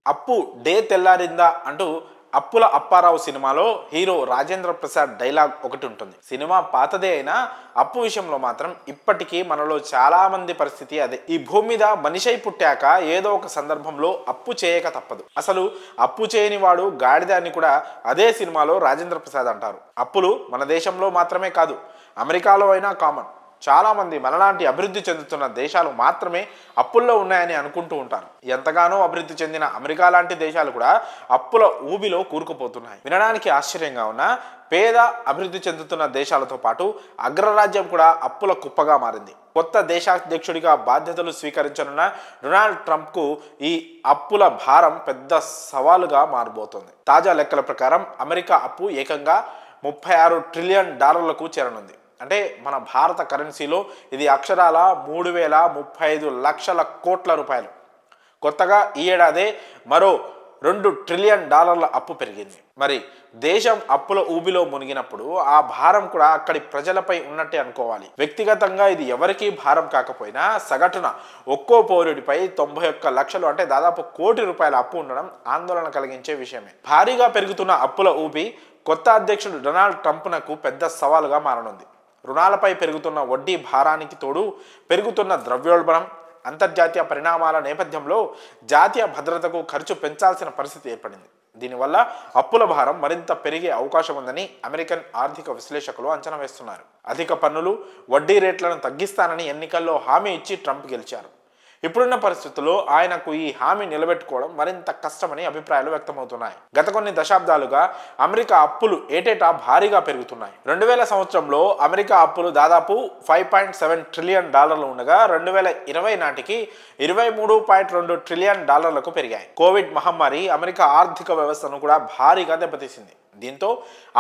అప్పు డే తెల్లారిందా అంటూ అప్పుల అప్పారావు సినిమాలో హీరో రాజేంద్ర ప్రసాద్ డైలాగ్ ఒకటి ఉంటుంది. సినిమా పాతదే అయినా అప్పు విషయంలో మాత్రం ఇప్పటికీ మనలో చాలా మంది పరిస్థితి అదే. ఈ భూమి మీద మనిషై పుట్టాక ఏదో ఒక సందర్భంలో అప్పు చేయక తప్పదు. అసలు అప్పు చేయని వాడు గాడిద అని కూడా అదే సినిమాలో రాజేంద్ర ప్రసాద్ అంటారు. అప్పులు మన దేశంలో మాత్రమే కాదు, అమెరికాలో అయినా కామన్. చాలామంది మనలాంటి అభివృద్ధి చెందుతున్న దేశాలు మాత్రమే అప్పుల్లో ఉన్నాయని అనుకుంటూ ఉంటారు. ఎంతగానో అభివృద్ధి చెందిన అమెరికా లాంటి దేశాలు కూడా అప్పుల ఊబిలో కూరుకుపోతున్నాయి. వినడానికి ఆశ్చర్యంగా ఉన్న పేద అభివృద్ధి చెందుతున్న దేశాలతో పాటు అగ్రరాజ్యం కూడా అప్పుల కుప్పగా మారింది. కొత్త దేశాధ్యక్షుడిగా బాధ్యతలు స్వీకరించనున్న డొనాల్డ్ ట్రంప్కు ఈ అప్పుల భారం పెద్ద సవాలుగా మారబోతోంది. తాజా లెక్కల ప్రకారం అమెరికా అప్పు ఏకంగా $36 ట్రిలియన్ చేరనుంది. అంటే మన భారత కరెన్సీలో ఇది అక్షరాల 3035 లక్షల కోట్ల రూపాయలు. కొత్తగా ఈ ఏడాదే మరో $2 ట్రిలియన్ అప్పు పెరిగింది. మరి దేశం అప్పుల ఊబిలో మునిగినప్పుడు ఆ భారం కూడా అక్కడి ప్రజలపై ఉన్నట్టే అనుకోవాలి. వ్యక్తిగతంగా ఇది ఎవరికీ భారం కాకపోయినా సగటున ఒక్కో పౌరుడిపై 91 లక్షలు అంటే దాదాపు ₹1 కోటి అప్పు ఉండడం ఆందోళన కలిగించే విషయమే. భారీగా పెరుగుతున్న అప్పుల ఊబి కొత్త అధ్యక్షుడు డొనాల్డ్ ట్రంప్నకు పెద్ద సవాలుగా మారనుంది. రుణాలపై పెరుగుతున్న వడ్డీ భారానికి తోడు పెరుగుతున్న ద్రవ్యోల్బణం, అంతర్జాతీయ పరిణామాల నేపథ్యంలో జాతీయ భద్రతకు ఖర్చు పెంచాల్సిన పరిస్థితి ఏర్పడింది. దీనివల్ల అప్పుల భారం మరింత పెరిగే అవకాశం ఉందని అమెరికన్ ఆర్థిక విశ్లేషకులు అంచనా వేస్తున్నారు. అధిక పన్నులు, వడ్డీ రేట్లను తగ్గిస్తానని ఎన్నికల్లో హామీ ఇచ్చి ట్రంప్ గెలిచారు. ఇప్పుడున్న పరిస్థితుల్లో ఆయనకు ఈ హామీ నిలబెట్టుకోవడం మరింత కష్టమని అభిప్రాయాలు వ్యక్తమవుతున్నాయి. గత కొన్ని దశాబ్దాలుగా అమెరికా అప్పులు ఏటేటా భారీగా పెరుగుతున్నాయి. 2000 సంవత్సరంలో అమెరికా అప్పులు దాదాపు $5.7 ట్రిలియన్ ఉండగా 2020 నాటికి $23.2 ట్రిలియన్ పెరిగాయి. కోవిడ్ మహమ్మారి అమెరికా ఆర్థిక వ్యవస్థను కూడా భారీగా దెబ్బతీసింది. దీంతో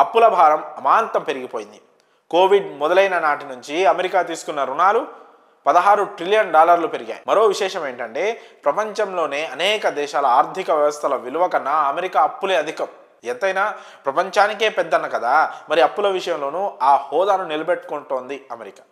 అప్పుల భారం అమాంతం పెరిగిపోయింది. కోవిడ్ మొదలైన నాటి నుంచి అమెరికా తీసుకున్న రుణాలు $16 ట్రిలియన్ పెరిగాయి. మరో విశేషం ఏంటంటే ప్రపంచంలోనే అనేక దేశాల ఆర్థిక వ్యవస్థల విలువ కన్నా అమెరికా అప్పులే అధికం. ఎంతైనా ప్రపంచానికే పెద్దన్న కదా, మరి అప్పుల విషయంలోనూ ఆ హోదాను నిలబెట్టుకుంటోంది అమెరికా.